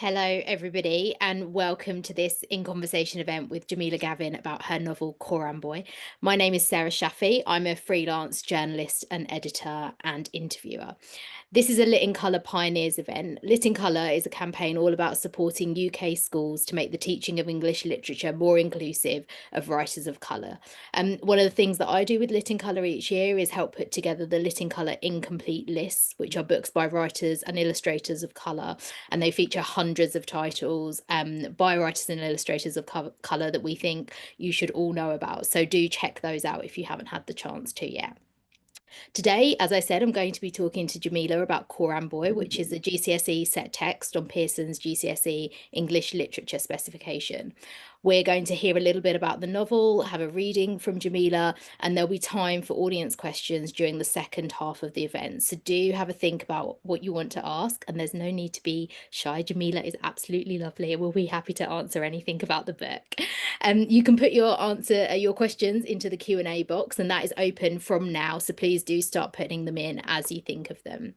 Hello, everybody, and welcome to this In Conversation event with Jamila Gavin about her novel Coram Boy. My name is Sarah Shaffi. I'm a freelance journalist and editor and interviewer. This is a Lit in Colour Pioneers event. Lit in Colour is a campaign all about supporting UK schools to make the teaching of English literature more inclusive of writers of colour. One of the things that I do with Lit in Colour each year is help put together the Lit in Colour incomplete lists, which are books by writers and illustrators of colour, and they feature hundreds of titles by writers and illustrators of colour that we think you should all know about. So do check those out if you haven't had the chance to yet. Today, as I said, I'm going to be talking to Jamila about Coram Boy, which is a GCSE set text on Pearson's GCSE English Literature specification. We're going to hear a little bit about the novel, have a reading from Jamila, and there'll be time for audience questions during the second half of the event. So do have a think about what you want to ask, and there's no need to be shy. Jamila is absolutely lovely and we'll be happy to answer anything about the book. You can put your questions into the Q&A box, and that is open from now. So please do start putting them in as you think of them.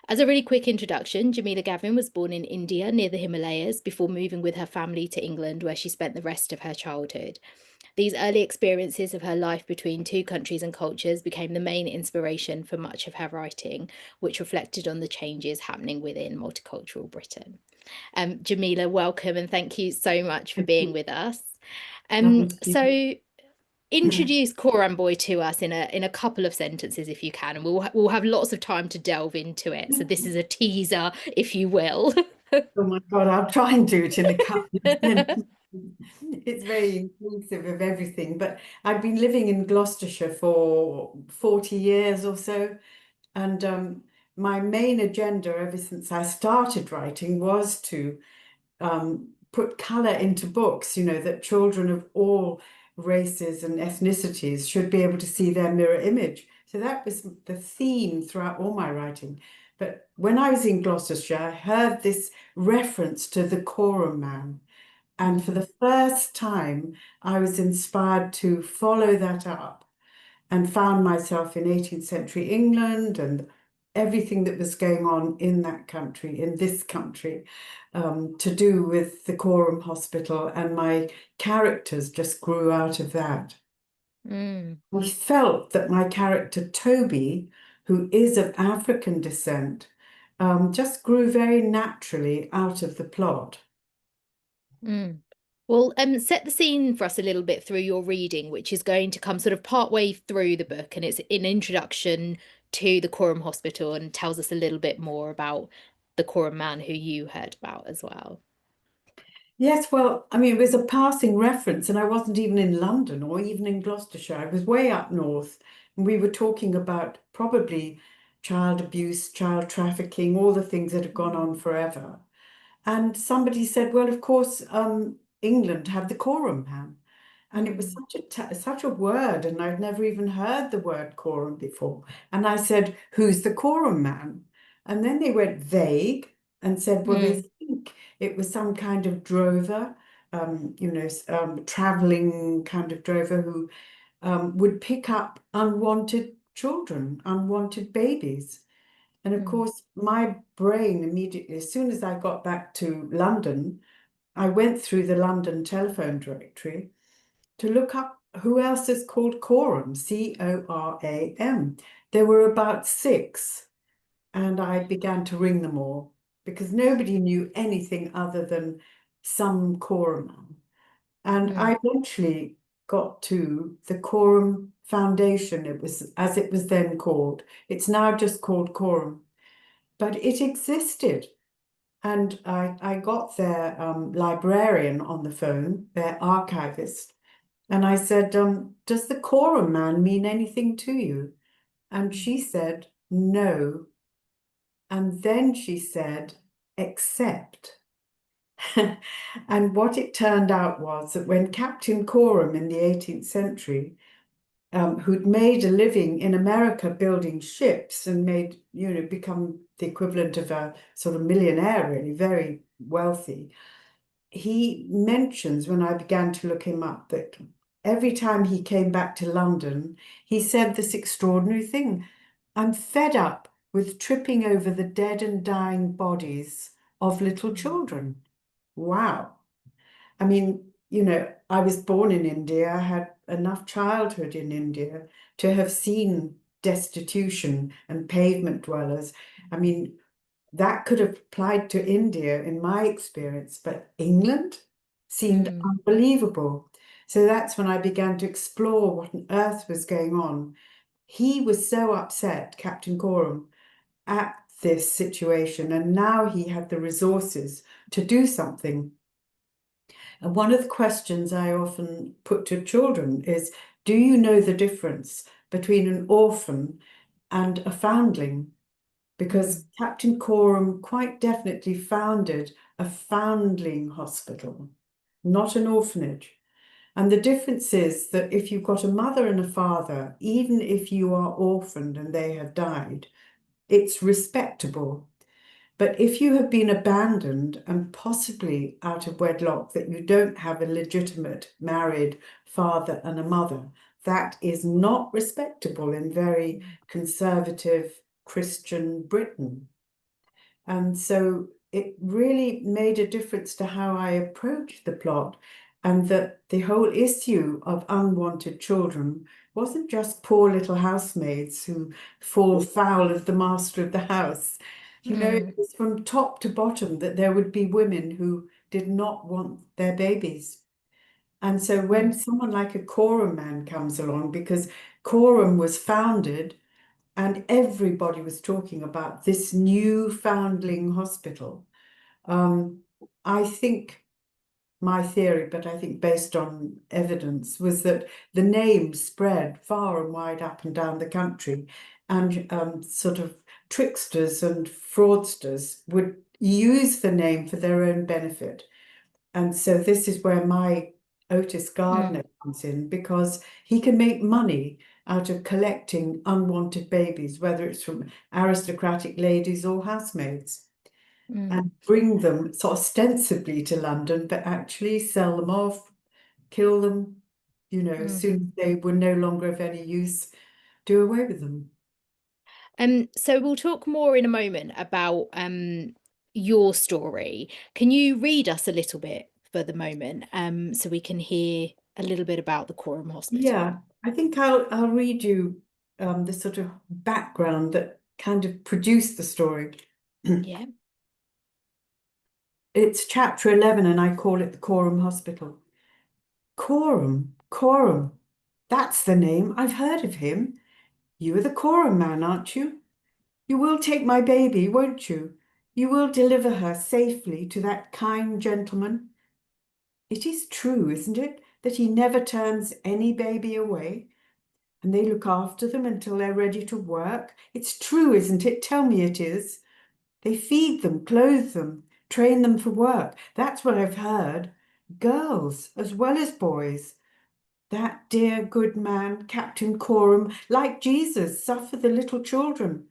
As a really quick introduction, Jamila Gavin was born in India near the Himalayas before moving with her family to England, where she spent the rest of her childhood. These early experiences of her life between two countries and cultures became the main inspiration for much of her writing, which reflected on the changes happening within multicultural Britain. Jamila, welcome and thank you so much for being with us. Thank you. So introduce Coram Boy to us in a couple of sentences if you can, and we'll have lots of time to delve into it. So this is a teaser, if you will. Oh my God, I'll try and do it in a couple of sentences. It's very inclusive of everything, but I've been living in Gloucestershire for 40 years or so, and my main agenda ever since I started writing was to put colour into books, that children of all races and ethnicities should be able to see their mirror image. So that was the theme throughout all my writing. But when I was in Gloucestershire, I heard this reference to the Coram man. And for the first time, I was inspired to follow that up and found myself in 18th century England and everything that was going on in that country, in this country, to do with the Coram Hospital, and my characters just grew out of that. Mm. I felt that my character Toby, who is of African descent, just grew very naturally out of the plot. Mm. Well, set the scene for us a little bit through your reading, which is going to come sort of part way through the book, and it's an introduction to the Coram Hospital and tells us a little bit more about the Coram man who you heard about as well. Yes, well, I mean, it was a passing reference, and I wasn't even in London or even in Gloucestershire. I was way up north, and we were talking about probably child abuse, child trafficking, all the things that have gone on forever. And somebody said, well, of course, England had the Coram ban. And it was Mm. such a word, and I'd never even heard the word Coram before. And I said, who's the Coram man? And then they went vague and said, well, they Mm. think it was some kind of drover, traveling kind of drover who would pick up unwanted children, unwanted babies. And of Mm. course, my brain immediately, as soon as I got back to London, I went through the London telephone directory to look up who else is called Coram, Coram. There were about six, and I began to ring them all because nobody knew anything other than some Coram. And Mm. I eventually got to the Coram Foundation, it was as it was then called. It's now just called Coram, but it existed. And I got their librarian on the phone, their archivist, and I said, does the Coram man mean anything to you? And she said, no. And then she said, except. And what it turned out was that when Captain Coram in the 18th century, who'd made a living in America building ships and made, become the equivalent of a sort of millionaire, really, very wealthy, he mentions when I began to look him up that every time he came back to London, he said this extraordinary thing. I'm fed up with tripping over the dead and dying bodies of little Mm. children. Wow. I mean, I was born in India. I had enough childhood in India to have seen destitution and pavement dwellers. I mean, that could have applied to India in my experience, but England seemed Mm. unbelievable. So that's when I began to explore what on earth was going on. He was so upset, Captain Coram, at this situation, and now he had the resources to do something. And one of the questions I often put to children is, do you know the difference between an orphan and a foundling? Because Mm. Captain Coram quite definitely founded a foundling hospital, not an orphanage. And the difference is that if you've got a mother and a father, even if you are orphaned and they have died, it's respectable. But if you have been abandoned and possibly out of wedlock, that you don't have a legitimate married father and a mother, that is not respectable in very conservative Christian Britain. And so it really made a difference to how I approached the plot, and that the whole issue of unwanted children wasn't just poor little housemaids who fall foul of the master of the house. It Mm. was from top to bottom that there would be women who did not want their babies. And so when Mm. someone like a Coram man comes along, because Coram was founded and everybody was talking about this new foundling hospital. Um, I think my theory, but I think based on evidence, was that the name spread far and wide up and down the country, and sort of tricksters and fraudsters would use the name for their own benefit. And so this is where my Otis Mm. Gardner comes in, because he can make money out of collecting unwanted babies, whether it's from aristocratic ladies or housemaids, Mm. and bring them so ostensibly to London, but actually sell them off, kill them, as Mm. soon as they were no longer of any use, do away with them. So we'll talk more in a moment about your story. Can you read us a little bit for the moment, so we can hear a little bit about the Coram Hospital? Yeah, I think I'll read you the sort of background that kind of produced the story. Yeah. It's chapter 11, and I call it the Coram Hospital. Coram. That's the name. I've heard of him. You are the Coram man, aren't you? You will take my baby, won't you? You will deliver her safely to that kind gentleman. It is true, isn't it, that he never turns any baby away, and they look after them until they're ready to work? It's true, isn't it? Tell me it is. They feed them, clothe them, train them for work. That's what I've heard. Girls as well as boys. That dear good man, Captain Coram, like Jesus, suffer the little children.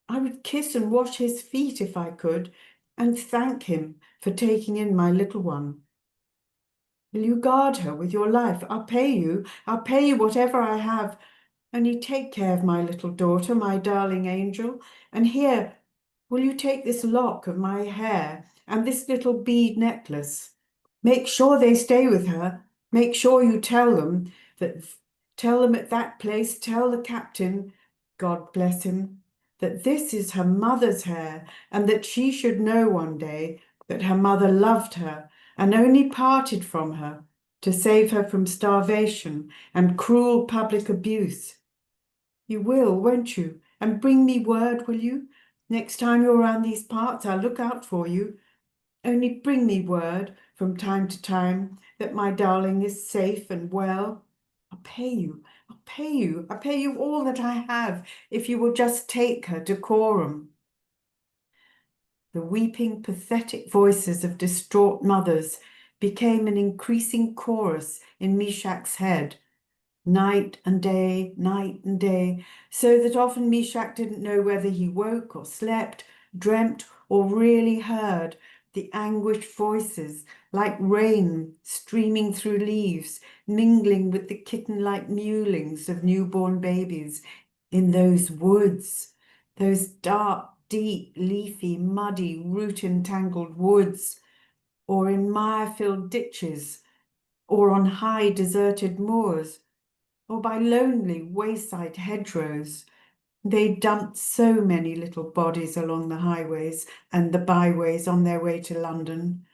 I would kiss and wash his feet if I could, and thank him for taking in my little one. Will you guard her with your life? I'll pay you. I'll pay you whatever I have. Only take care of my little daughter, my darling angel. And here, will you take this lock of my hair and this little bead necklace? Make sure they stay with her. Make sure you that, tell them at that place, tell the captain, God bless him, that this is her mother's hair, and that she should know one day that her mother loved her and only parted from her to save her from starvation and cruel public abuse. You will, won't you? And bring me word, will you? Next time you're around these parts, I'll look out for you. Only bring me word from time to time that my darling is safe and well. I'll pay you. I'll pay you. I'll pay you all that I have if you will just take her to Coram. The weeping, pathetic voices of distraught mothers became an increasing chorus in Meshach's head, night and day, so that often Meshach didn't know whether he woke or slept, dreamt, or really heard the anguished voices like rain streaming through leaves, mingling with the kitten-like mewlings of newborn babies in those woods, those dark, deep, leafy, muddy, root-entangled woods, or in mire-filled ditches, or on high, deserted moors, or by lonely wayside hedgerows. They dumped so many little bodies along the highways and the byways on their way to London.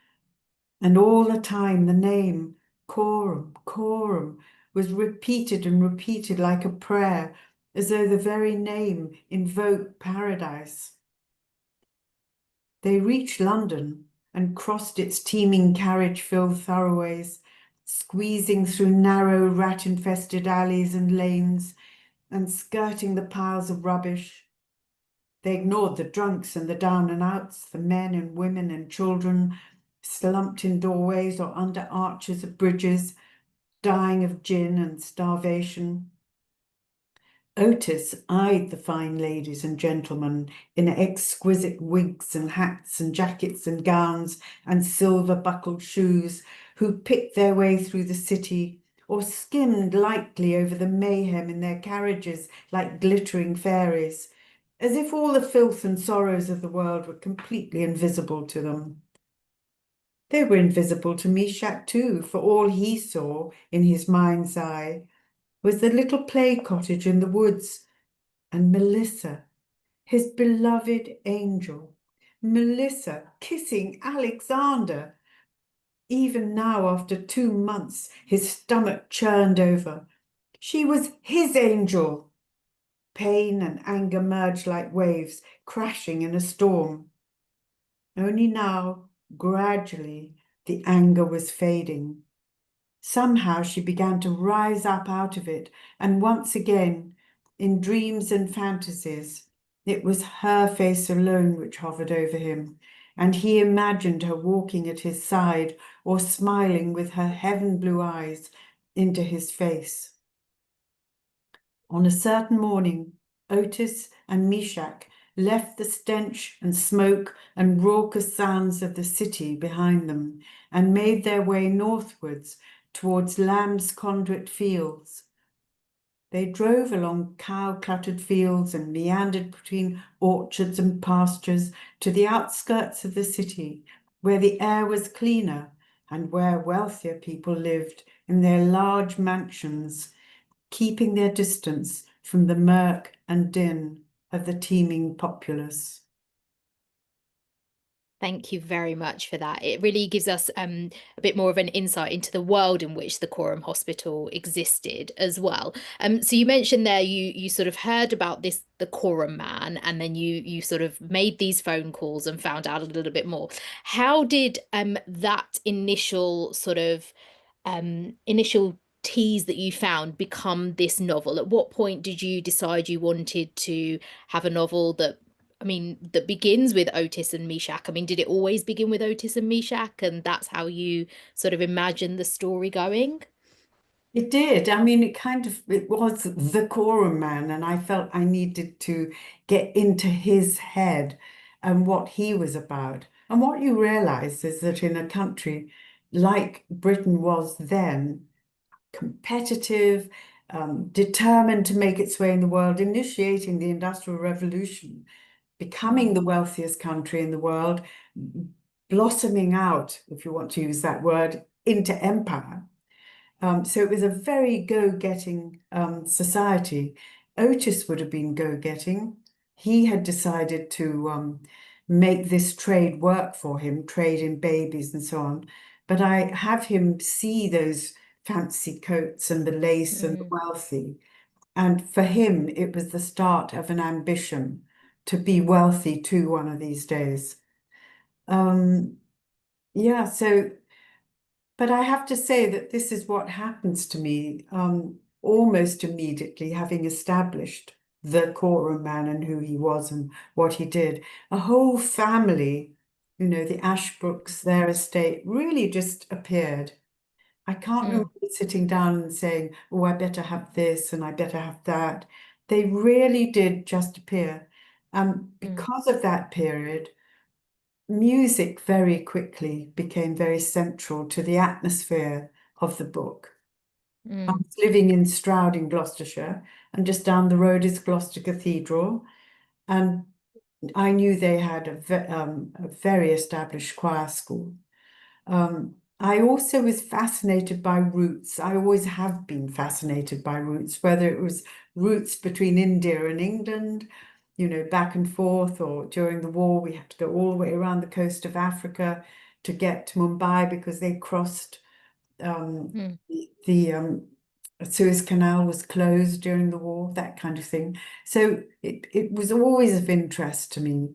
And all the time the name, Coram, Coram, was repeated and repeated like a prayer, as though the very name invoked paradise. They reached London and crossed its teeming carriage-filled thoroughways, squeezing through narrow, rat-infested alleys and lanes, and skirting the piles of rubbish. They ignored the drunks and the down and outs, the men and women and children slumped in doorways or under arches of bridges, dying of gin and starvation. Otis eyed the fine ladies and gentlemen in exquisite wigs and hats and jackets and gowns and silver-buckled shoes who picked their way through the city or skimmed lightly over the mayhem in their carriages like glittering fairies, as if all the filth and sorrows of the world were completely invisible to them. They were invisible to Meshack too, for all he saw in his mind's eye was the little play cottage in the woods, and Melissa, his beloved angel, Melissa kissing Alexander. Even now, after 2 months, his stomach churned over. She was his angel. Pain and anger merged like waves, crashing in a storm. Only now, gradually, the anger was fading. Somehow she began to rise up out of it, and once again, in dreams and fantasies, it was her face alone which hovered over him, and he imagined her walking at his side or smiling with her heaven-blue eyes into his face. On a certain morning, Otis and Meshack left the stench and smoke and raucous sounds of the city behind them and made their way northwards towards Lamb's Conduit Fields. They drove along cow-cluttered fields and meandered between orchards and pastures to the outskirts of the city, where the air was cleaner and where wealthier people lived in their large mansions, keeping their distance from the murk and din of the teeming populace. Thank you very much for that. It really gives us a bit more of an insight into the world in which the Coram Hospital existed as well. So you mentioned there you sort of heard about the Coram man, and then you sort of made these phone calls and found out a little bit more. How did that initial sort of initial tease that you found become this novel? At what point did you decide you wanted to have a novel that, I mean, that begins with Otis and Meshack? I mean, did it always begin with Otis and Meshack, and that's how you sort of imagined the story going? It did. I mean, it was the Coram man, and I felt I needed to get into his head and what he was about. And what you realize is that in a country like Britain was then, competitive, determined to make its way in the world, initiating the Industrial Revolution, becoming Mm, the wealthiest country in the world, blossoming out, if you want to use that word, into empire. So it was a very go-getting society. Otis would have been go-getting. He had decided to make this trade work for him, trade in babies and so on. But I have him see those fancy coats and the lace and the mm, wealthy. And for him, it was the start of an ambition to be wealthy too one of these days. Um, yeah, so but I have to say that this is what happens to me almost immediately, having established the Coram man and who he was and what he did. A whole family, the Ashbrooks, their estate, really just appeared. I can't remember mm, sitting down and saying, oh, I better have this and I better have that. They really did just appear. mm, Because of that period, music very quickly became very central to the atmosphere of the book. I mm. was living in Stroud in Gloucestershire, and just down the road is Gloucester Cathedral. And I knew they had a very established choir school. I also was fascinated by roots. I always have been fascinated by roots, whether it was roots between India and England, back and forth, or during the war, we had to go all the way around the coast of Africa to get to Mumbai because they crossed um, Mm, the Suez Canal was closed during the war, that kind of thing. So it was always of interest to me.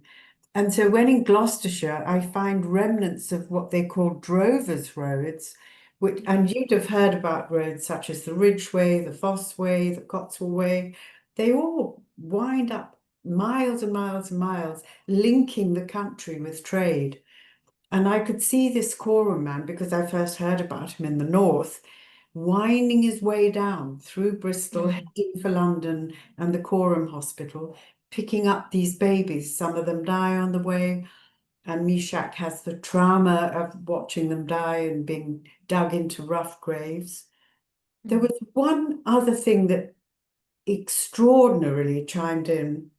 And so when in Gloucestershire, I find remnants of what they call drovers' roads, which, and you'd have heard about roads such as the Ridgeway, the Fosse Way, the Cotswold Way. They all wind up miles and miles and miles, linking the country with trade. And I could see this Coram man, because I first heard about him in the north, winding his way down through Bristol, mm, heading for London and the Coram Hospital, picking up these babies. Some of them die on the way, and Mishak has the trauma of watching them die and being dug into rough graves. There mm, was one other thing that extraordinarily chimed in.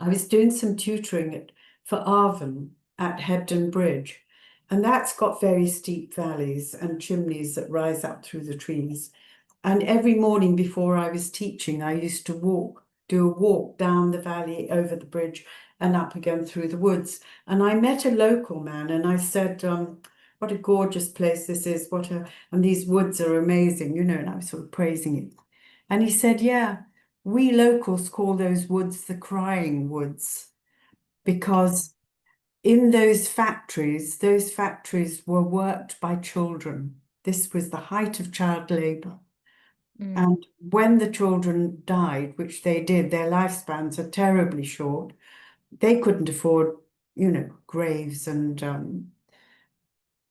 I was doing some tutoring for Arvin at Hebden Bridge, and that's got very steep valleys and chimneys that rise up through the trees. And every morning before I was teaching, I used to do a walk down the valley over the bridge and up again through the woods. And I met a local man and I said, what a gorgeous place this is. And these woods are amazing, and I was sort of praising it. And he said, yeah, we locals call those woods the crying woods okay. because in those factories were worked by children. This was the height of child labor. Mm, And when the children died, which they did, their lifespans are terribly short. They couldn't afford, graves and mm,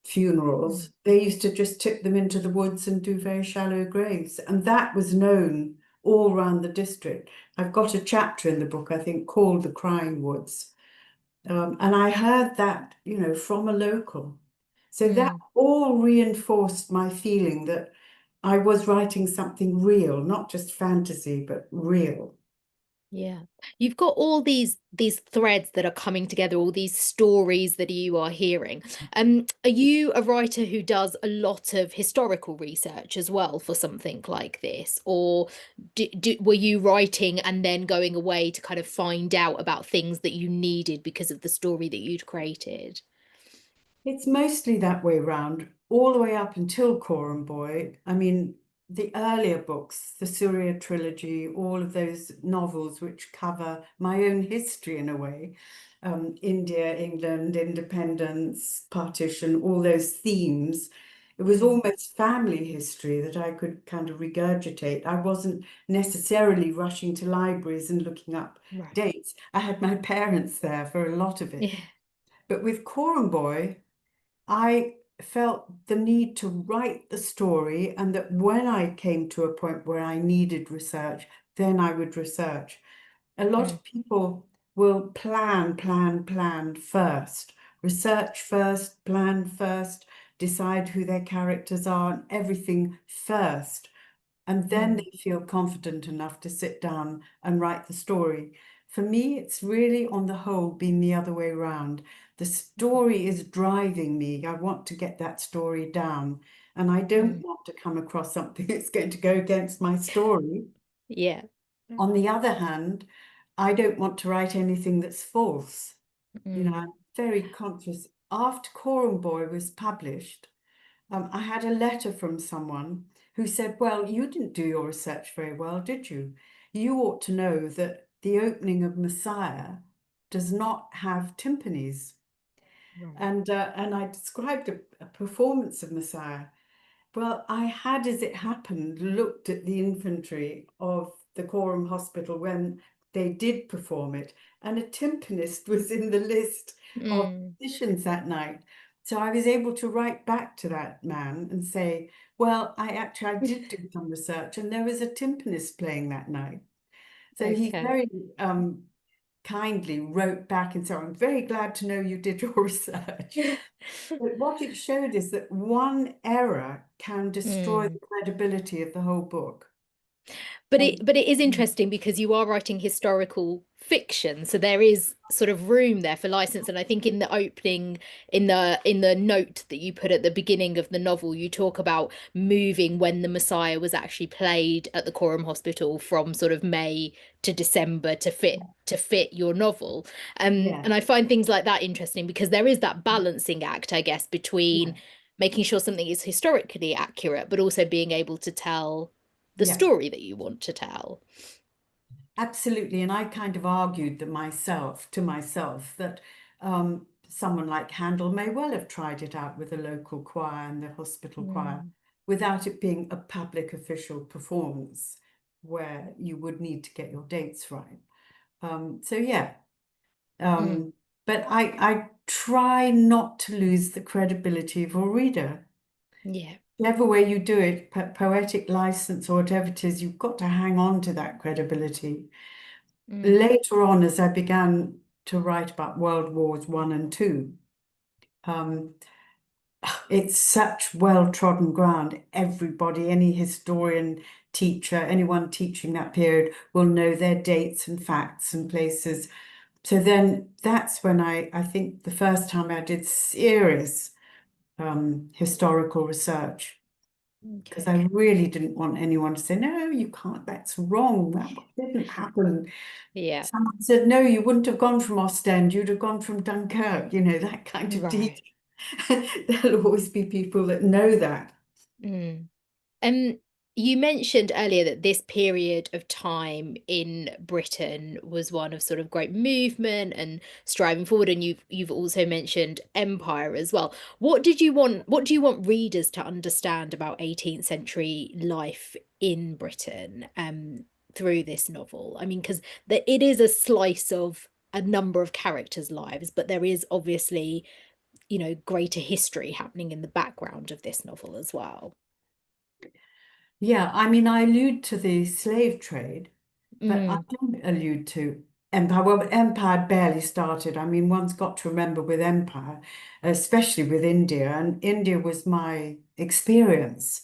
funerals. They used to just tip them into the woods and do very shallow graves. And that was known all around the district. I've got a chapter in the book, I think, called The Crying Woods. And I heard that, from a local. So that mm. all reinforced my feeling that I was writing something real, not just fantasy, but real. Yeah. You've got all these threads that are coming together, all these stories that you are hearing. Are you a writer who does a lot of historical research as well for something like this? Or were you writing and then going away to kind of find out about things that you needed because of the story that you'd created? It's mostly that way round, all the way up until Coram Boy. I mean, the earlier books, the Surya trilogy, all of those novels which cover my own history in a way, India, England, independence, partition, all those themes. It was Mm, almost family history that I could kind of regurgitate. I wasn't necessarily rushing to libraries and looking up right. dates. I had my parents there for a lot of it. Yeah. But with Coram Boy, I felt the need to write the story, and that when I came to a point where I needed research, then I would research. A lot Mm, of people will plan first, research first, plan first, decide who their characters are, and everything first. And then mm, they feel confident enough to sit down and write the story. For me, it's really, on the whole, been the other way around. The story is driving me. I want to get that story down, and I don't mm. want to come across something that's going to go against my story. Yeah. On the other hand, I don't want to write anything that's false. I'm Mm, very conscious. After Coram Boy was published, I had a letter from someone who said, well, you didn't do your research very well, did you? You ought to know that the opening of Messiah does not have timpanis. right. And I described a performance of Messiah. Well, I had, as it happened, looked at the inventory of the Coram Hospital when they did perform it, and a timpanist was in the list of Mm. musicians that night. So I was able to write back to that man and say, well, I did do some research, and there was a timpanist playing that night. So he Okay. very kindly wrote back and said, I'm very glad to know you did your research. But what it showed is that one error can destroy Mm. the credibility of the whole book. But it is interesting because you are writing historical fiction, so there is sort of room there for license. And I think in the opening, in the note that you put at the beginning of the novel, you talk about moving when the Messiah was actually played at the Coram Hospital from sort of May to December to fit your novel. Yeah, And I find things like that interesting because there is that balancing act, I guess, between yeah, making sure something is historically accurate, but also being able to tell the yeah. story that you want to tell. Absolutely. And I kind of argued that to myself that someone like Handel may well have tried it out with a local choir and the hospital choir Mm, without it being a public official performance where you would need to get your dates right. So yeah, mm, but I try not to lose the credibility of a reader. yeah. Whatever way you do it, poetic license or whatever it is, you've got to hang on to that credibility. Mm, Later on, as I began to write about World Wars One and Two, um, it's such well-trodden ground. Everybody, any historian, teacher, anyone teaching that period will know their dates and facts and places. So then that's when I think the first time I did serious historical research, because I okay. really didn't want anyone to say, no, you can't, that's wrong, that didn't happen. Yeah. Someone said, no, you wouldn't have gone from Ostend, you'd have gone from Dunkirk, that kind of Right. detail. There'll always be people that know that. Mm. Um, you mentioned earlier that this period of time in Britain was one of sort of great movement and striving forward, and you've also mentioned empire as well. What do you want readers to understand about 18th century life in Britain through this novel? I mean, because it is a slice of a number of characters' lives, but there is obviously, greater history happening in the background of this novel as well. Yeah, I mean, I allude to the slave trade, but I Mm, don't allude to empire. Well, empire barely started. I mean, one's got to remember with empire, especially with India, and India was my experience.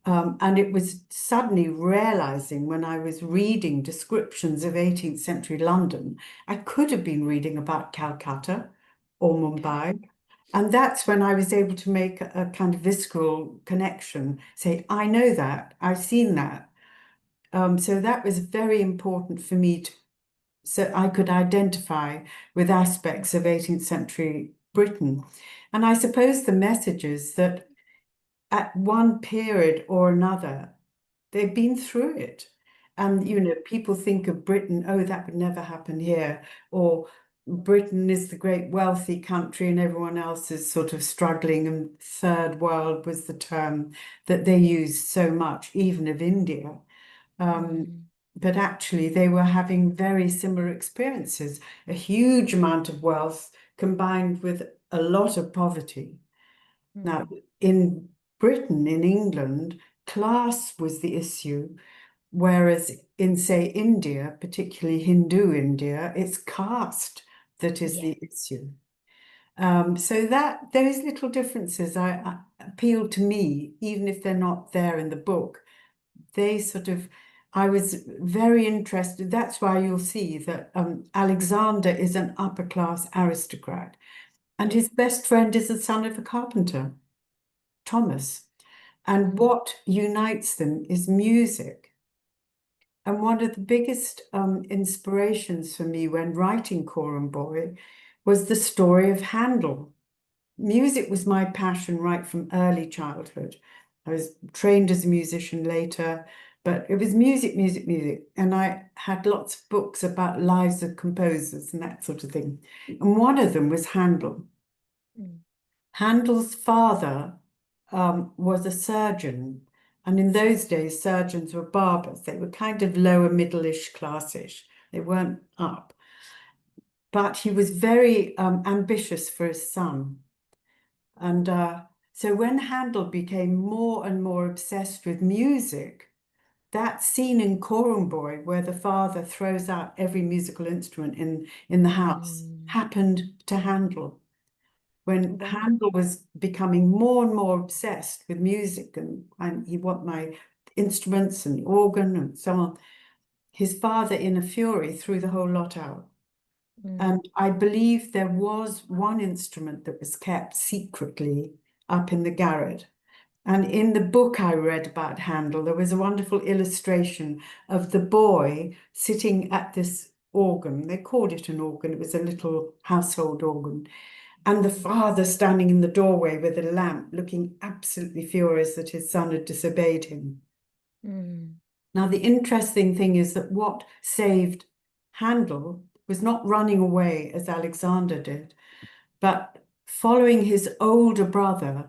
And it was suddenly realizing when I was reading descriptions of 18th century London, I could have been reading about Calcutta or okay. Mumbai. And that's when I was able to make a kind of visceral connection, say, I know that, I've seen that. So that was very important for me so I could identify with aspects of 18th century Britain. And I suppose the message is that at one period or another, they've been through it. And, people think of Britain, oh, that would never happen here. Or Britain is the great wealthy country and everyone else is sort of struggling. And third world was the term that they used so much, even of India. Um, Mm, but actually, they were having very similar experiences, a huge amount of wealth combined with a lot of poverty. Now, mm, in Britain, in England, class was the issue, whereas in, say, India, particularly Hindu India, it's caste that is yeah. the issue. So that those little differences I appeal to me, even if they're not there in the book. They sort of, I was very interested. That's why you'll see that Alexander is an upper class aristocrat, and Yeah. his best friend is the son of a carpenter, Thomas. And Mm, what unites them is music. And one of the biggest inspirations for me when writing Coram Boy was the story of Handel. Music was my passion right from early childhood. I was trained as a musician later, but it was music, music, music. And I had lots of books about lives of composers and that sort of thing. And one of them was Handel. mm, Handel's father was a surgeon, and in those days, surgeons were barbers. They were kind of lower middle-ish classish. They weren't up. But he was very ambitious for his son. And so when Handel became more and more obsessed with music, that scene in Coram Boy where the father throws out every musical instrument in the house mm. happened to Handel. When Wow. Handel was becoming more and more obsessed with music and he want my instruments and organ and so on. His father, in a fury, threw the whole lot out. Mm. And I believe there was one instrument that was kept secretly up in the garret. And in the book I read about Handel, there was a wonderful illustration of the boy sitting at this organ. They called it an organ, it was a little household organ. And the father standing in the doorway with a lamp, looking absolutely furious that his son had disobeyed him. Mm. Now, the interesting thing is that what saved Handel was not running away as Alexander did, but following his older brother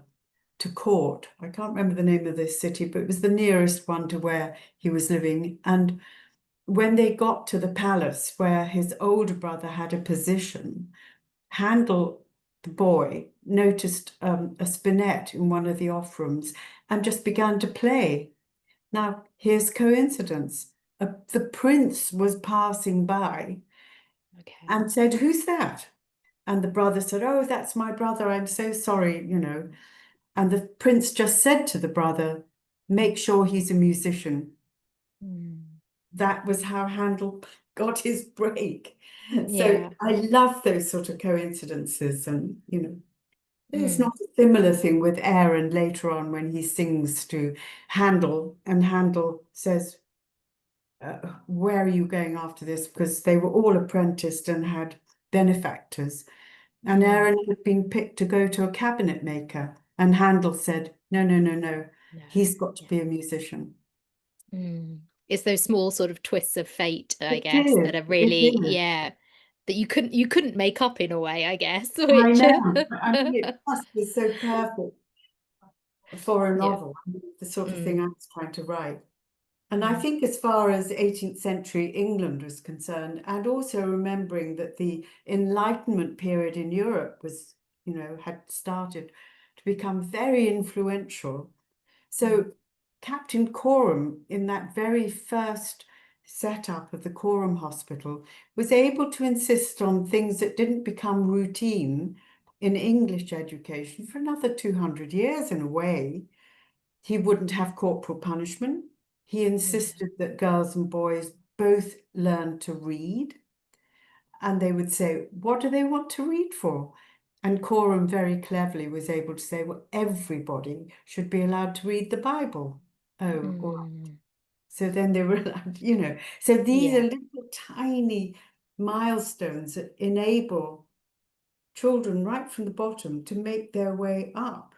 to court. I can't remember the name of this city, but it was the nearest one to where he was living. And when they got to the palace where his older brother had a position, Handel, the boy, noticed a spinet in one of the off rooms and just began to play. Now, here's coincidence. The prince was passing by Okay. and said, "Who's that?" And the brother said, "Oh, that's my brother. I'm so sorry, you know." And the prince just said to the brother, "Make sure he's a musician." Mm. That was how Handel got his break. So Yeah. I love those sort of coincidences. And, you know, it's Mm. not a similar thing with Aaron later on when he sings to Handel, and Handel says, "Where are you going after this?" Because they were all apprenticed and had benefactors. And Mm. Aaron had been picked to go to a cabinet maker. And Handel said, "No, no, no, no. No. He's got to Yeah. be a musician." Mm. It's those small sort of twists of fate, I It guess, that did. are It really, did. yeah, that you couldn't make up in a way, I guess, I which know. I mean, it must be so perfect for a yeah. novel, I mean, the sort of thing I Mm. was trying to write. And I Mm. think as far as 18th century England was concerned, and also remembering that the Enlightenment period in Europe was, you know, had started to become very influential. Mm. So Captain Coram, in that very first setup of the Coram Hospital, was able to insist on things that didn't become routine in English education for another 200 years in a way. He wouldn't have corporal punishment. He Yeah. insisted that girls and boys both learn to read. And they would say, "What do they want to read for?" And Coram very cleverly was able to say, "Well, everybody should be allowed to read the Bible." Oh, all right. Mm. So then they were allowed, you know. So these are Yeah. little tiny milestones that enable children right from the bottom to make their way up.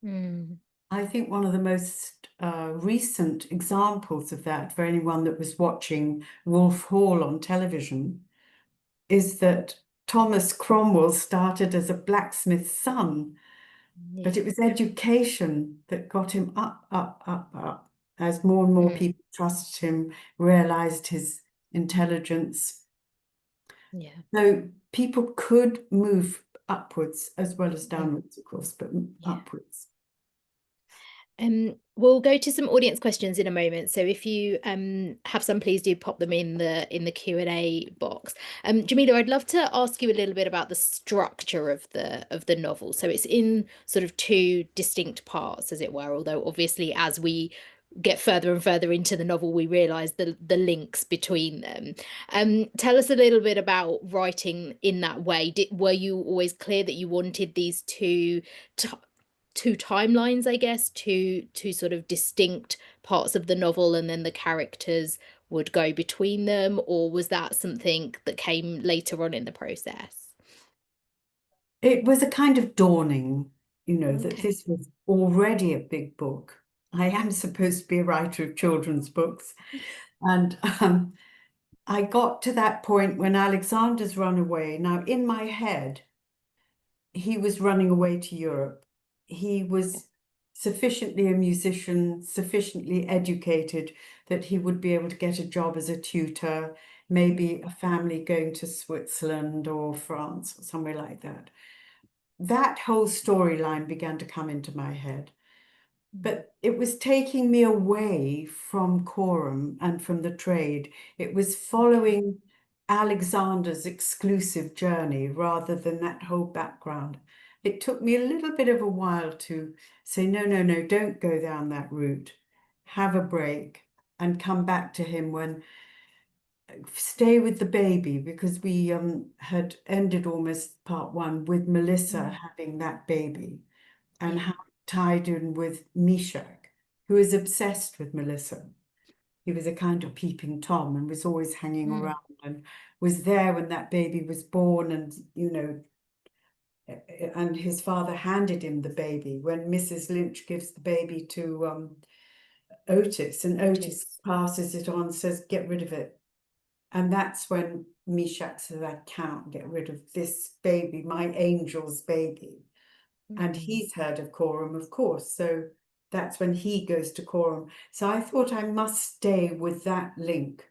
Mm. I think one of the most recent examples of that, for anyone that was watching Wolf Hall on television, is that Thomas Cromwell started as a blacksmith's son, but Yeah. it was education that got him up, up, up, up, as more and more Mm. people trusted him, realized his intelligence. Yeah. So people could move upwards as well as Mm. downwards, of course, but Yeah. upwards. We'll go to some audience questions in a moment. So if you have some, please do pop them in the Q&A box. Jamila, I'd love to ask you a little bit about the structure of the novel. So it's in sort of two distinct parts, as it were, although obviously as we get further and further into the novel, we realise the links between them. Tell us a little bit about writing in that way. Were you always clear that you wanted these two timelines, I guess, two sort of distinct parts of the novel, and then the characters would go between them, or was that something that came later on in the process? It was a kind of dawning, you know, that Okay. this was already a big book. I am supposed to be a writer of children's books. And I got to that point when Alexander's run away. Now, in my head, he was running away to Europe. He was sufficiently a musician, sufficiently educated that he would be able to get a job as a tutor, maybe a family going to Switzerland or France or somewhere like that. That whole storyline began to come into my head. Mm. But it was taking me away from Coram and from the trade. It was Okay. following Alexander's exclusive journey rather than that whole background. It took me a little bit of a while to say, no, no, no, don't go down that route. have a break, and come back to him when stay with the baby, because we had ended almost part one with Melissa Mm. having that baby, and Yeah. how it tied in with Mishak, who is obsessed with Melissa. He was a kind of peeping Tom and was always hanging Mm. around and was there when that baby was born, and and his father handed him the baby when Mrs. Lynch gives the baby to Otis, and Otis Otis. passes it on, says, "Get rid of it." And that's when Mishak says, "I can't get rid of this baby, my angel's baby." And Mm. he's heard of Coram, of course. So that's when he goes to Coram. So I thought I must stay with that link.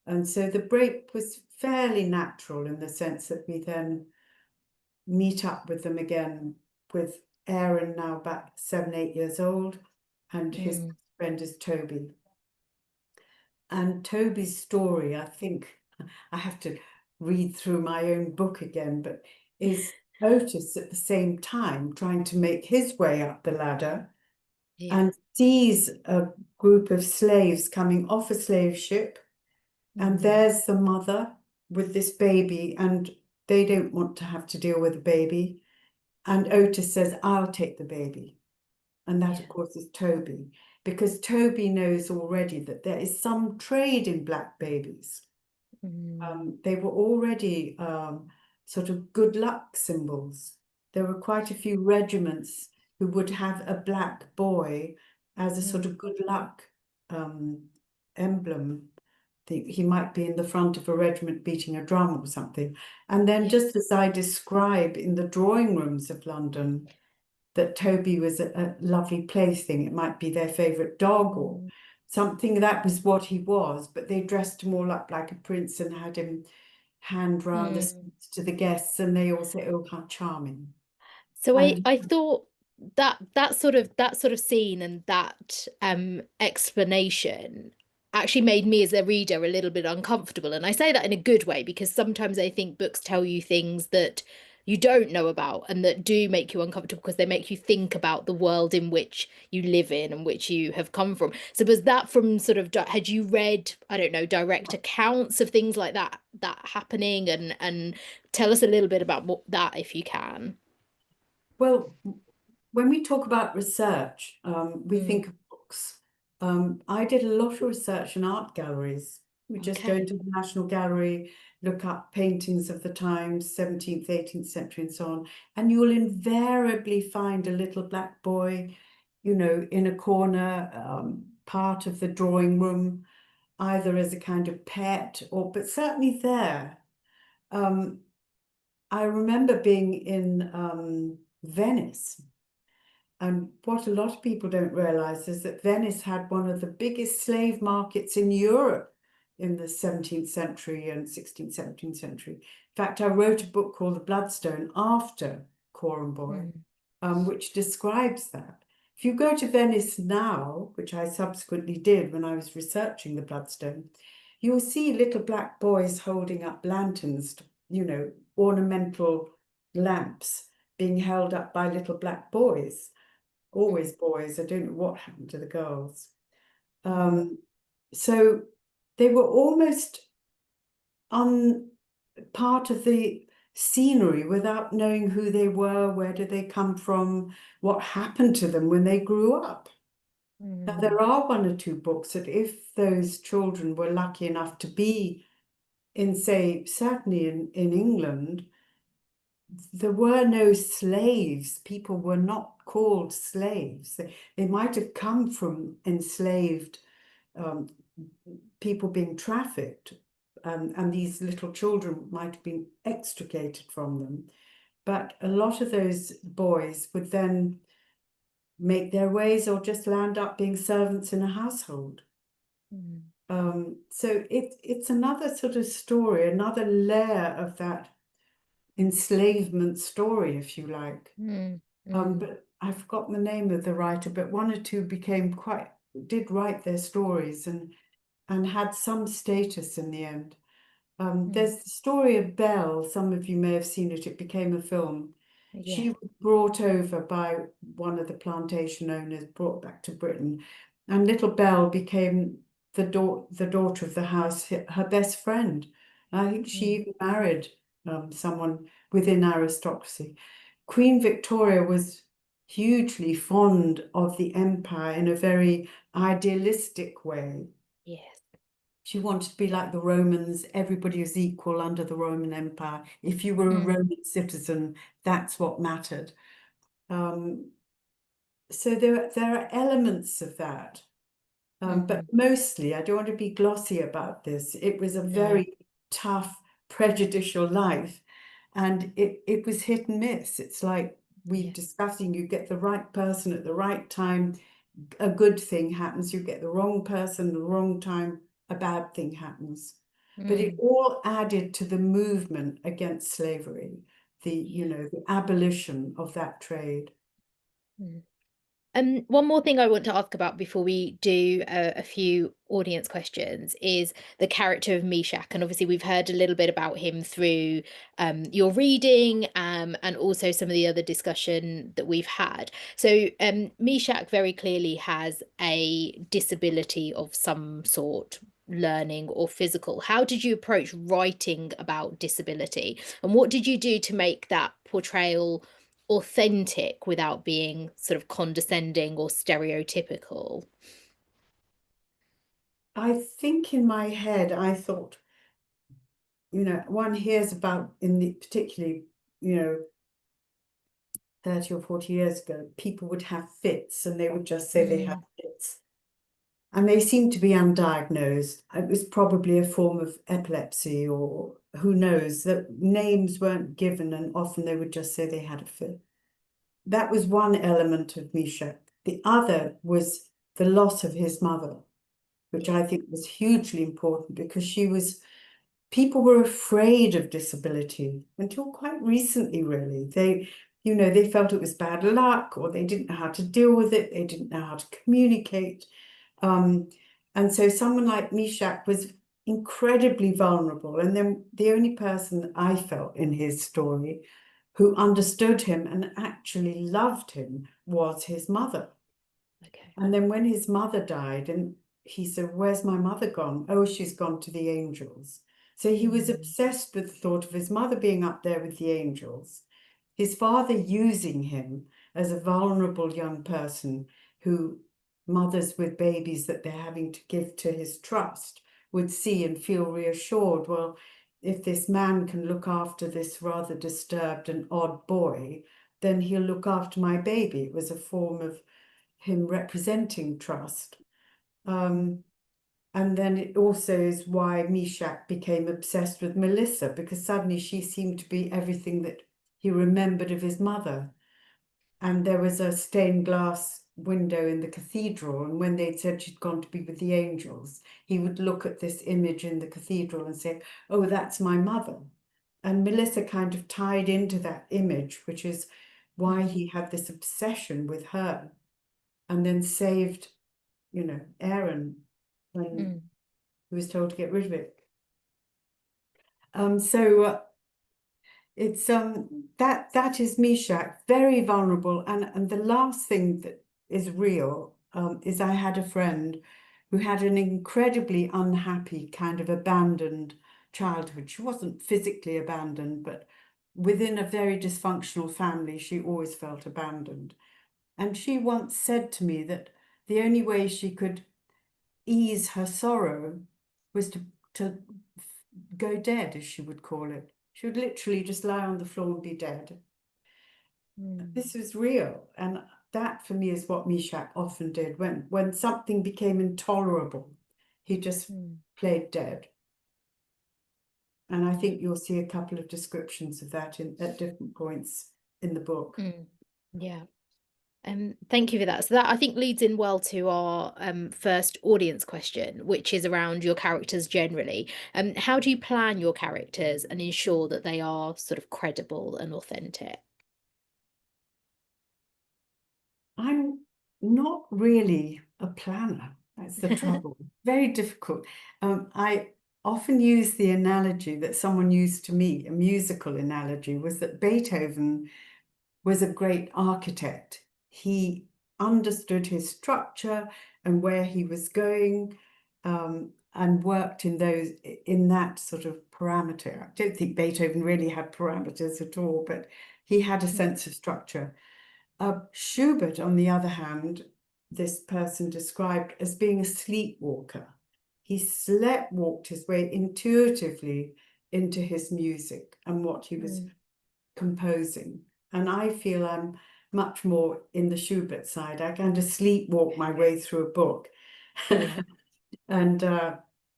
And so the break was fairly natural in the sense that we then meet up with them again, with Aaron now about 7, 8 years old, and his Mm. friend is Toby. And Toby's story, I think I have to read through my own book again, but is Otis at the same time trying to make his way up the ladder Yeah. and sees a group of slaves coming off a slave ship, and Mm. there's the mother with this baby, and they don't want to have to deal with the baby. And Otis says, "I'll take the baby." And that, of Yeah. course, is Toby, because Toby knows already that there is some trade in black babies. Mm. They were already sort of good luck symbols. There were quite a few regiments who would have a black boy as a sort Mm. of good luck um, emblem. He might be in the front of a regiment beating a drum or something. And then, Yeah. just as I describe in the drawing rooms of London, that Toby was a lovely plaything. It might be their favourite dog or Mm. something. That was what he was, but they dressed him all up like a prince and had him hand round the Mm. sweets to the guests, and they all say, "Oh, how charming." So I And I thought that sort of scene and that explanation actually made me as a reader a little bit uncomfortable. And I say that in a good way because sometimes I think books tell you things that you don't know about and that do make you uncomfortable because they make you think about the world in which you live in and which you have come from. So was that from sort of had you read, I don't know, direct accounts of things like that happening and tell us a little bit about that if you can. well, when we talk about research, we Mm. think of books. I did a lot of research in art galleries. We just go Okay. into the National Gallery, look up paintings of the times, 17th, 18th century, and so on, and you'll invariably find a little black boy, in a corner, part of the drawing room, either as a kind of pet but certainly there. Um, I remember being in Venice, and what a lot of people don't realize is that Venice had one of the biggest slave markets in Europe in the 17th century and 16th, 17th century. In fact, I wrote a book called The Bloodstone after Coram Boy, Mm. which describes that. If you go to Venice now, which I subsequently did when I was researching the Bloodstone, you'll see little black boys holding up lanterns, ornamental lamps being held up by little black boys, Mm. always boys. I don't know what happened to the girls. Mm. Um, so they were almost on part of the scenery without knowing who they were, where did they come from, what happened to them when they grew up. Now, Mm. there are one or two books that if those children were lucky enough to be in, say, certainly in England, there were no slaves. People were not called slaves. They might have come from enslaved um, people being trafficked, and these little children might have been extricated from them. But a lot of those boys would then make their ways or just land up being servants in a household. Mm. So it's another sort of story, another layer of that enslavement story, if you like. Mm. Mm. But I've forgotten the name of the writer, but one or two did write their stories and had some status in the end. Mm. There's the story of Belle. Some of you may have seen it. It became a film. Yeah. She was brought over by one of the plantation owners, brought back to Britain, And little Belle became the daughter of the house, her best friend. I think she Mm. even married someone within aristocracy. Queen Victoria was hugely fond of the empire in a very idealistic way. Yes. She wanted to be like the Romans. Everybody was equal under the Roman Empire. If you were a Mm. Roman citizen, that's what mattered. Um, so there are elements of that. But Mm. mostly, I don't want to be glossy about this. It was a No. very tough, prejudicial life, and it was hit and miss. It's like we Yeah. discussing, you get the right person at the right time, a good thing happens. You get the wrong person, the wrong time, a bad thing happens. But it Mm. all added to the movement against slavery, Yeah. the abolition of that trade. Mm. One more thing I want to ask about before we do a few audience questions is the character of Meshach. And obviously, we've heard a little bit about him through your reading and also some of the other discussion that we've had. So, Meshach very clearly has a disability of some sort, learning or physical. How did you approach writing about disability? And what did you do to make that portrayal authentic without being sort of condescending or stereotypical? I think in my head, I thought, one hears about particularly, you know, 30 or 40 years ago, people would have fits and they would just say they had Mm. fits. And they seemed to be undiagnosed. It was probably a form of epilepsy, or who knows, that names weren't given, and often they would just say they had a fit. That was one element of Misha. The other was the loss of his mother, which Yeah. I think was hugely important because people were afraid of disability until quite recently, really. They felt it was bad luck, or they didn't know how to deal with it, they didn't know how to communicate. Um, and so someone like Meshach was incredibly vulnerable. And then the only person I felt in his story who understood him and actually loved him was his mother. Okay. And then when his mother died, and he said, "Where's my mother gone?" "Oh, she's gone to the angels." So he was Mm. obsessed with the thought of his mother being up there with the angels, his father using him as a vulnerable young person who mothers with babies that they're having to give to his trust would see and feel reassured. Well, if this man can look after this rather disturbed and odd boy, then he'll look after my baby. It was a form of him representing trust. Um, and then it also is why Meshach became obsessed with Melissa, because suddenly she seemed to be everything that he remembered of his mother. And there was a stained glass window in the cathedral, and when they'd said she'd gone to be with the angels, he would look at this image in the cathedral and say, "Oh, that's my mother." And Melissa kind of tied into that image, which is why Mm. he had this obsession with her, and then saved, Aaron when Mm. he was told to get rid of it. So it's that is Meshach, very vulnerable, and the last thing that is real is I had a friend who had an incredibly unhappy kind of abandoned childhood. She wasn't physically abandoned, but within a very dysfunctional family, she always felt abandoned. And she once said to me that the only way she could ease her sorrow was to go dead, as she would call it. She would literally just lie on the floor and be dead. Mm. This was real. And that for me is what Meshach often did. When something became intolerable, he just Mm. played dead. And I think you'll see a couple of descriptions of that at different points in the book. Mm. Yeah. Thank you for that. So that I think leads in well to our first audience question, which is around your characters generally. How do you plan your characters and ensure that they are sort of credible and authentic? I'm not really a planner. That's the trouble. Very difficult. I often use the analogy that someone used to me, a musical analogy, was that Beethoven was a great architect. He understood his structure and where he was going, and worked in that sort of parameter. I don't think Beethoven really had parameters at all, but he had a sense of structure. Schubert, on the other hand, this person described as being a sleepwalker. He walked his way intuitively into his music and what he was composing. And I feel I'm much more in the Schubert side. I kind of sleepwalk my way through a book Yeah. and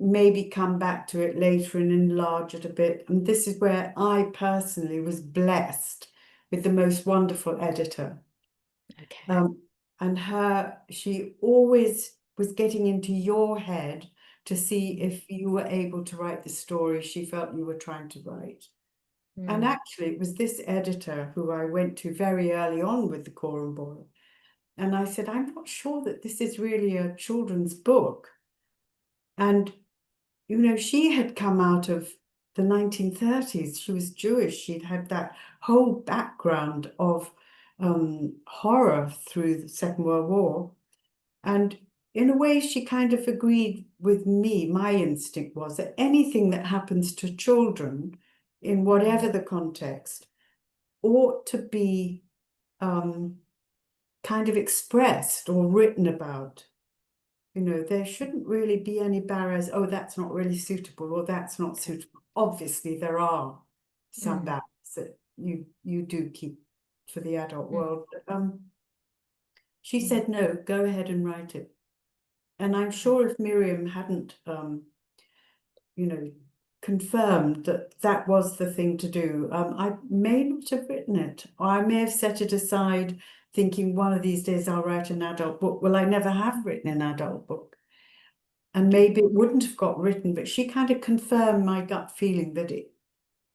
maybe come back to it later and enlarge it a bit. And this is where I personally was blessed with the most wonderful editor. Okay. And she always was getting into your head to see if you were able to write the story she felt you were trying to write. And Mm. actually, it was this editor who I went to very early on with the Coram Boy. And I said, I'm not sure that this is really a children's book. And, she had come out of the 1930s. She was Jewish. She'd had that whole background of horror through the Second World War. And in a way, she kind of agreed with me. My instinct was that anything that happens to children, in whatever the context, ought to be kind of expressed or written about. There shouldn't really be any barriers. Oh, that's not really suitable, or that's not Okay. suitable. Obviously, there are some Mm. barriers that you do keep for the adult Mm. world. But, she Mm. said, no, go ahead and write it. And I'm Okay. sure if Miriam hadn't, confirmed that that was the thing to do, I may not have written it, or I may have set it aside thinking one of these days I'll write an adult book. Well, I never have written an adult book. And maybe it wouldn't have got written, but she kind of confirmed my gut feeling that it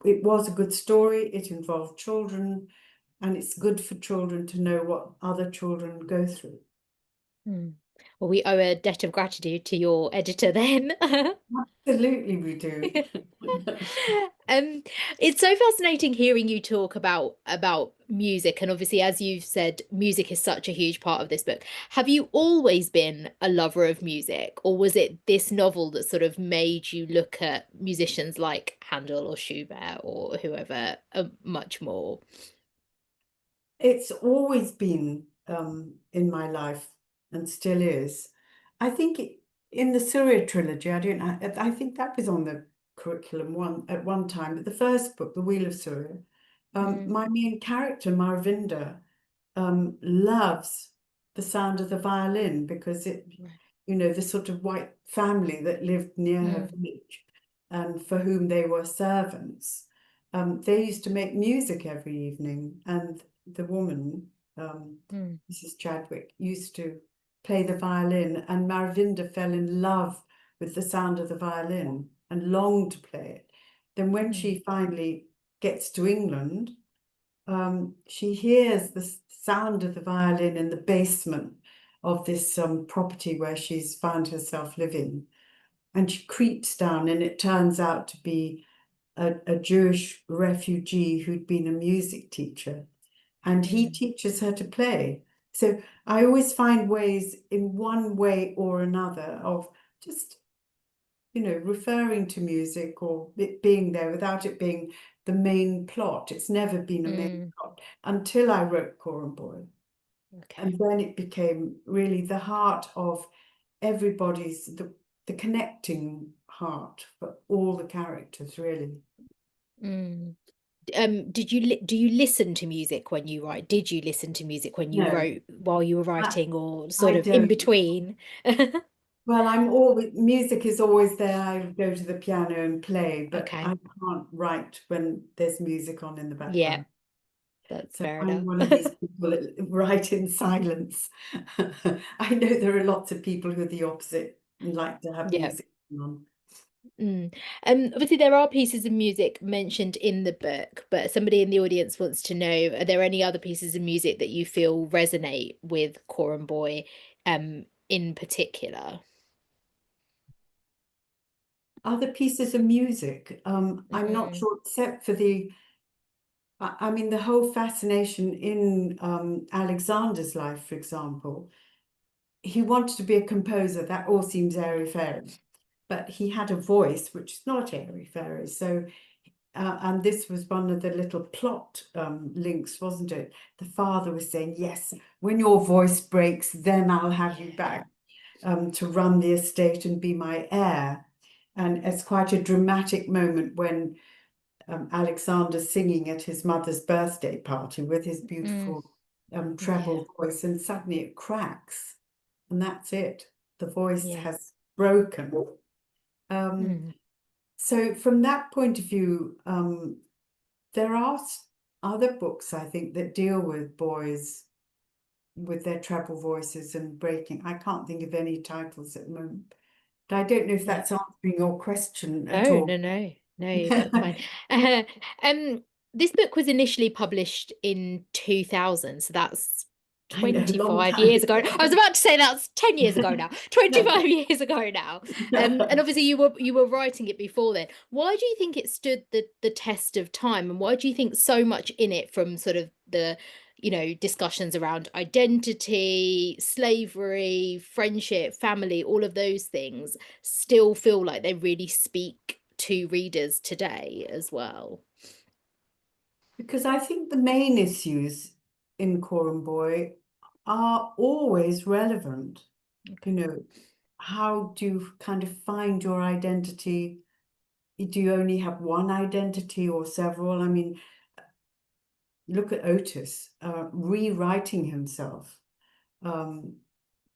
was a good story, it involved children, and it's good for children to know what other children go through. Mm. Well, we owe a debt of gratitude to your editor then. Absolutely, we do. Um, it's so fascinating hearing you talk about music, and obviously, as you've said, music is such a huge part of this book. Have you always been a lover of music, or was it this novel that sort of made you look at musicians like Handel or Schubert or whoever much more? It's always been in my life and still is. I think in the Surya trilogy, I don't know, I think that was on the curriculum at one time, but the first book, The Wheel of Surya, Mm, my main character, Marvinda, loves the sound of the violin because right. the sort of white family that lived near her Mm, village and for whom they were servants. They used to make music every evening, and the woman, mm, Mrs. Chadwick, used to play the violin, and Marvinda fell in love with the sound of the violin and longed to play it. Then when mm, she finally gets to England, she hears the sound of the violin in the basement of this property where she's found herself living. And she creeps down, and it turns out to be a Jewish refugee who'd been a music teacher. And he mm, teaches her to play. So I always find ways, in one way or another, of just referring to music or it being there without it being the main plot. It's never been a main mm. plot until I wrote Coram Boy. Okay. And then it became really the heart of everybody's, the connecting heart for all the characters, really. Mm. Do you listen to music when you write? Did you listen to music when you No, wrote while you were I, writing, or I sort of in don't. between? Well, I'm always, music is always there. I go to the piano and play, but I Okay. can't write when there's music on in the Yeah, background. that's So fair I'm enough. one of these people that write in silence. I know there are lots of people who are the opposite and like to have Yeah. music on. Mm. Obviously, there are pieces of music mentioned in the book, but somebody in the audience wants to know, are there any other pieces of music that you feel resonate with Coram Boy, in particular? Other pieces of music, I'm not Mm, sure, except for the I mean, the whole fascination in Alexander's life, for example, he wanted to be a composer. That all seems airy-fairy, but he had a voice which is not airy-fairy. So, and this was one of the little plot links, wasn't it? The father was saying, yes, when your voice breaks, then I'll have you back to run the estate and be my heir. And it's quite a dramatic moment when Alexander singing at his mother's birthday party with his Mm, beautiful yeah, treble voice, and suddenly it cracks, and that's it. The voice yeah. has broken. Um, Mm, so from that point of view, there are other books, I think, that deal with boys with their treble voices and breaking. I can't think of any titles at the moment. But I don't know if yeah. that's answering your question at No, all. no, no, no, that's fine. Um, this book was initially published in 2000, so that's I know, a long 25 time years ago. I was ago. about to say that's 10 years ago now, 25 years ago now. And obviously you were writing it before then. Why do you think it stood the test of time, and why do you think so much in it, from sort of the discussions around identity, slavery, friendship, family, all of those things, still feel like they really speak to readers today as well? Because I think the main issues in Coram Boy are always relevant. You Okay. know, how do you kind of find your identity? Do you only have one identity or several? I mean, look at Otis rewriting himself. Um,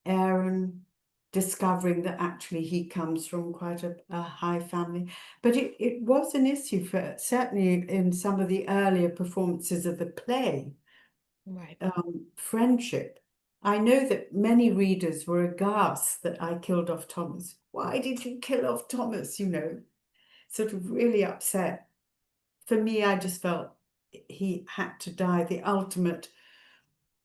Aaron discovering that actually he comes from quite a high family. But it was an issue for certainly in some of the earlier performances of the play, Right. friendship. I know that many readers were aghast that I killed off Thomas. Why did you kill off Thomas? Sort of really upset. For me, I just felt he had to die. The ultimate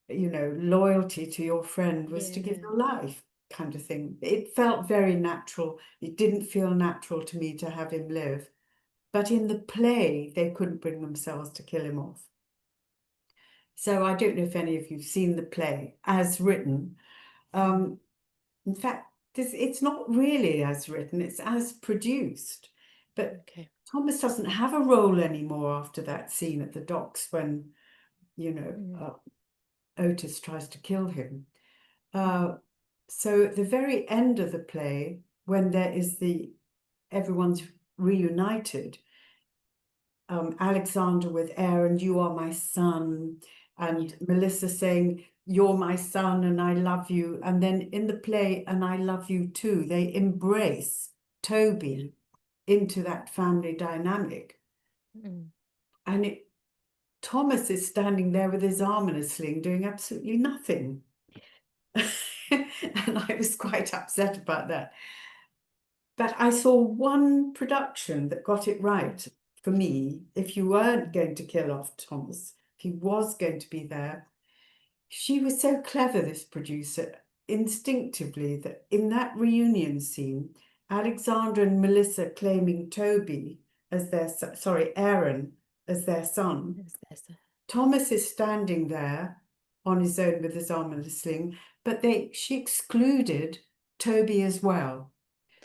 loyalty to your friend was to give Yeah. your life, kind of thing. It felt very natural. It didn't feel natural to me to have him live. But in the play, they couldn't bring themselves to kill him off. So I don't know if any of you've seen the play as written. Mm. Um, in fact, it's not really as written, it's as produced. But Okay. Thomas doesn't have a role anymore after that scene at the docks when, Mm. Otis tries to kill him. Mm. So at the very end of the play, when there is everyone's reunited, Alexander with Aaron, you are my son, Yeah. and Melissa saying, you're my son and I love you. And then in the play, and I love you too, they embrace Yeah. Toby into that family dynamic. Mm. And Thomas is standing there with his arm in a sling doing absolutely nothing. And I was quite upset about that. But I saw one production that got it right for me. If you weren't going to kill off Thomas, if he was going to be there, she was so clever, this producer, instinctively, that in that reunion scene, Alexandra and Melissa claiming Toby as their, sorry, Aaron as their son. There's Thomas is standing there on his own with his arm in a sling, but she excluded Toby as well.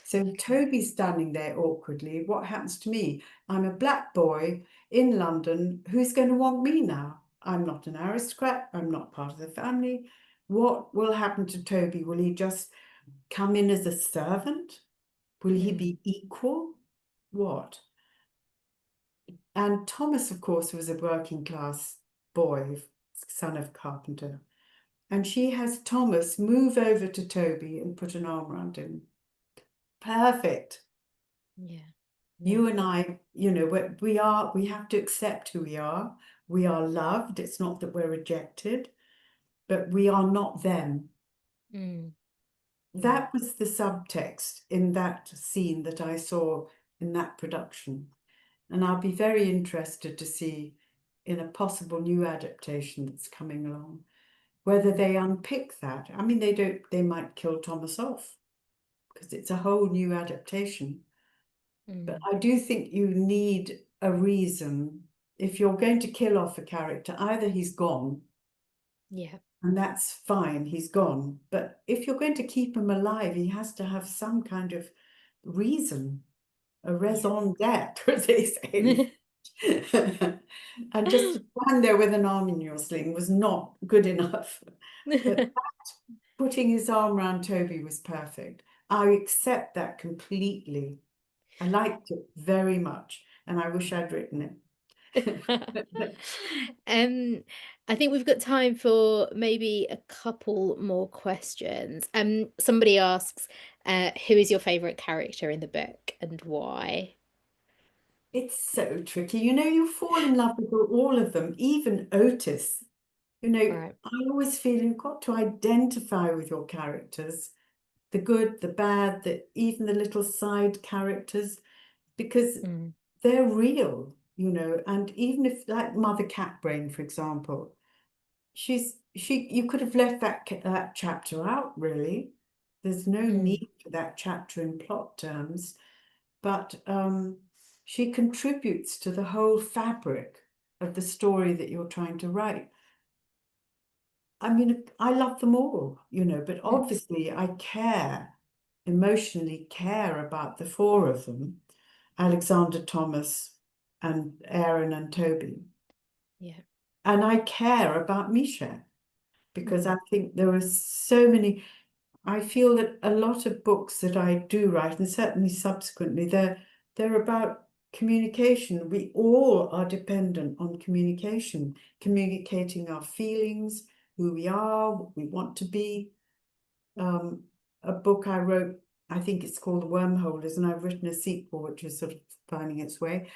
So okay. Toby's standing there awkwardly. What happens to me? I'm a black boy in London. Who's going to want me now? I'm not an aristocrat. I'm not part of the family. What will happen to Toby? Will he just come in as a servant? Will he Mm. be equal? What? And Thomas, of course, was a working class boy, son of a carpenter. And she has Thomas move over to Toby and put an arm around him. Perfect. Yeah. Yeah. You and I, we have to accept who we are. We are loved. It's not that we're rejected, but we are not them. Mm. Mm. That was the subtext in that scene that I saw in that production. And I'll be very interested to see in a possible new adaptation that's coming along, whether they unpick that. I mean, they might kill Thomas off because it's a whole new adaptation. But Mm. I do think you need a reason if you're going to kill off a character, either he's gone, Yeah. and that's fine, he's gone. But if you're going to keep him alive, he has to have some kind of reason, a Yeah. raison d'etre, as they say. And just to stand there with an arm in your sling was not good enough. But putting his arm around Toby was perfect. I accept that completely. I liked it very much, and I wish I'd written it. Um, I think we've got time for maybe a couple more questions. Somebody asks, who is your favorite character in the book and why? It's so tricky. You fall in love with all of them, even Otis. Right. I always feel you've got to identify with your characters, the good, the bad, even the little side characters, because Mm, they're real, and even if, like Mother Catbrain, for example, you could have left that chapter out, really. There's no mm, need for that chapter in plot terms, but she contributes to the whole fabric of the story that you're trying to write. I mean, I love them all, but mm, obviously emotionally care about the four of them, Alexander, Thomas, and Aaron and Toby. yeah. And I care about Misha because Mm, I think there are so many. I feel that a lot of books that I do write, and certainly subsequently, they're about communication. We all are dependent on communication, communicating our feelings, who we are, what we want to be. Um, a book I wrote, I think it's called The Wormholders, and I've written a sequel, which is sort of finding its way.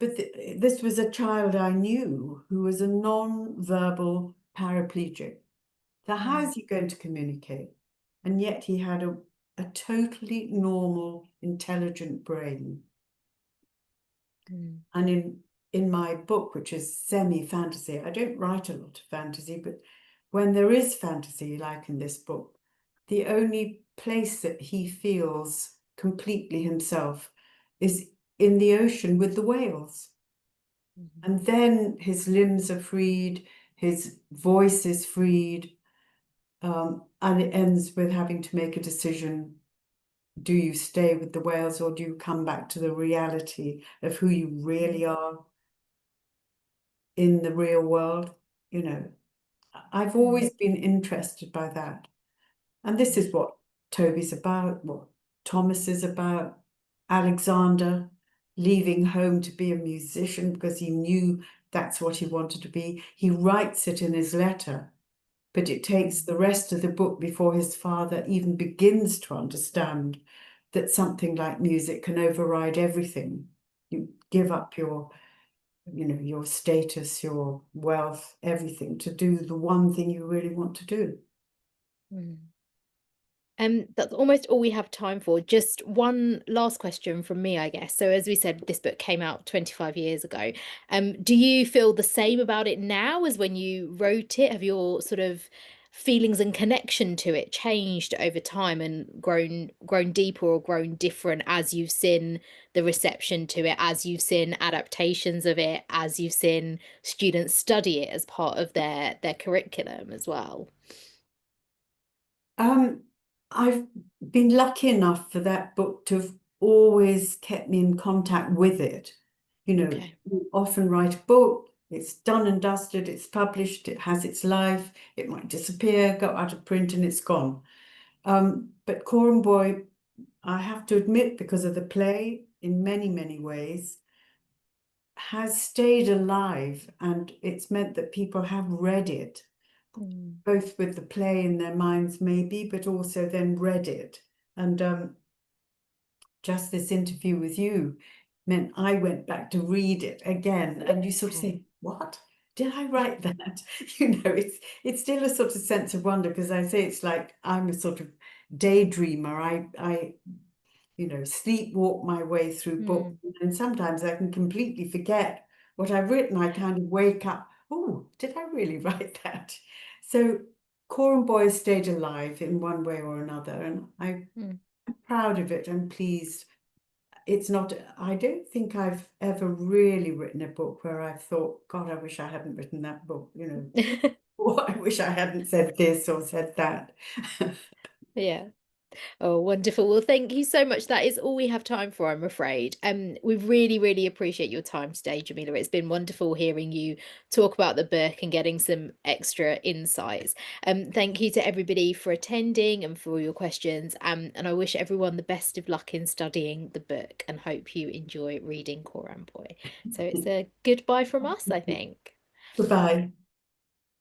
But this was a child I knew who was a non-verbal paraplegic. So how mm, is he going to communicate? And yet he had a totally normal, intelligent brain. mm, And in my book, which is semi-fantasy, I don't write a lot of fantasy, but when there is fantasy, like in this book, the only place that he feels completely himself is in the ocean with the whales. mhm, And then his limbs are freed, his voice is freed, and it ends with having to make a decision. Do you stay with the whales or do you come back to the reality of who you really mm, are in the real world? You know, I've mm, always been interested by that. And this mm, is what Toby's about, what Thomas is about, Alexander leaving home to be a musician because he knew that's what he wanted to be. He writes it in his letter, but it takes mm, the rest of the book before his father even begins to understand that something like music can override everything. You give up your status, your wealth, everything to do the one thing you really want to do. mm. That's almost all we have time for. Just one last question from me, I guess. So, as we said, this book came out 25 years ago. Do you feel the same about it now as when you wrote it? Have your sort of feelings and connection to it changed over time and grown deeper or grown different as you've seen the reception to it, as you've seen adaptations of it, as you've seen students study it as part of their curriculum as well? Um, I've been lucky enough for that book to have always kept me in contact with it. Okay. You often write a book, it's done and dusted, it's published, it has its life, it might disappear, go out of print, and it's gone. But Coram Boy, I have to admit, because of the play, in many, many ways, has stayed alive, and it's meant that people have read it Mm, both with the play in their minds, maybe, but also then read it. And just this interview with you meant I went back to read it again, and you sort of okay. say, "What? Did I write that?" It's still a sort of sense of wonder because I say it's like I'm a sort of daydreamer. I sleepwalk my way through books, Mm, and sometimes I can completely forget what I've written. I kind of wake up, oh, did I really write that? So Coram Boy stayed alive in one way or another, and I'm mm, proud of it and pleased. it's not, I don't think I've ever really written a book where I've thought, God, I wish I hadn't written that book, or I wish I hadn't said this or said that. Yeah. Oh, wonderful. Well, thank you so much. That is all we have time for, I'm afraid. We really, really appreciate your time today, Jamila. It's been wonderful hearing you talk about the book and getting some extra insights. Thank you to everybody for attending and for all your questions. And I wish everyone the best of luck in studying the book and hope you enjoy reading Coram Boy. So it's a goodbye from us, I think. Goodbye.